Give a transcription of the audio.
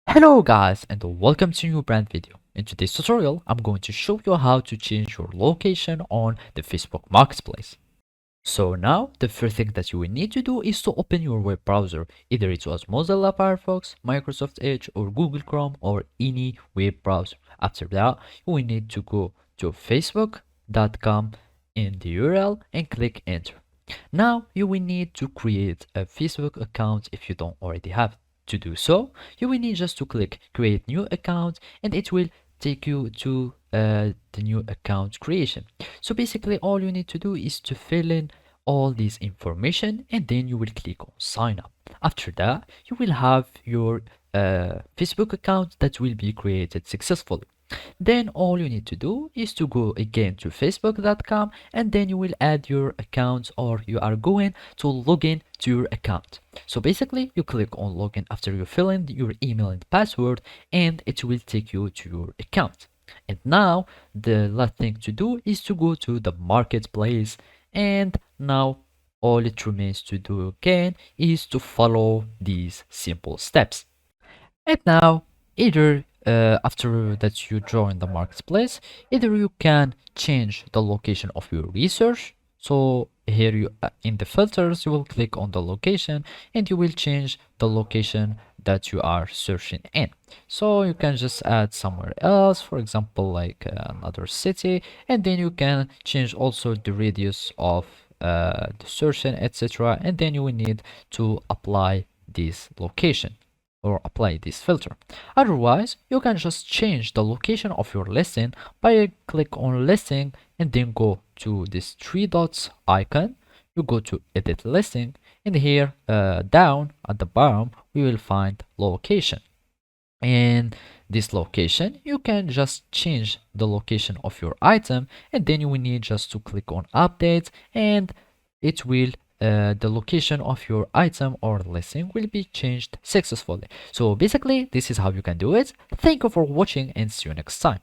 Hello guys and welcome to a new brand video. In today's tutorial, I'm going to show you how to change your location on the Facebook Marketplace. So now, the first thing that you will need to do is to open your web browser. Either it was Mozilla Firefox, Microsoft Edge, or Google Chrome, or any web browser. After that, you will need to go to facebook.com in the URL and click enter. Now, you will need to create a Facebook account if you don't already have it. To do so, you will need just to click create new account and it will take you to the new account creation. So basically all you need to do is to fill in all this information and then you will click on sign up. After that, you will have your Facebook account that will be created successfully. Then all you need to do is to go again to facebook.com and then you will add your account or you are going to log in to your account. So basically you click on login after you fill in your email and password and it will take you to your account. And now the last thing to do is to go to the marketplace and now all it remains to do again is to follow these simple steps. And now, either after that you join the marketplace, either you can change the location of your research. So here you in the filters, you will click on the location and you will change the location that you are searching in. So you can just add somewhere else, for example, like another city, and then you can change also the radius of the searching, etc. And then you will need to apply this location or apply this filter. Otherwise, you can just change the location of your listing by click on listing and then go to this three dots icon. You go to edit listing and here down at the bottom we will find location. And this location you can just change the location of your item and then you will need just to click on update and it will the location of your item or listing will be changed successfully. So basically this is how you can do it. Thank you for watching and see you next time.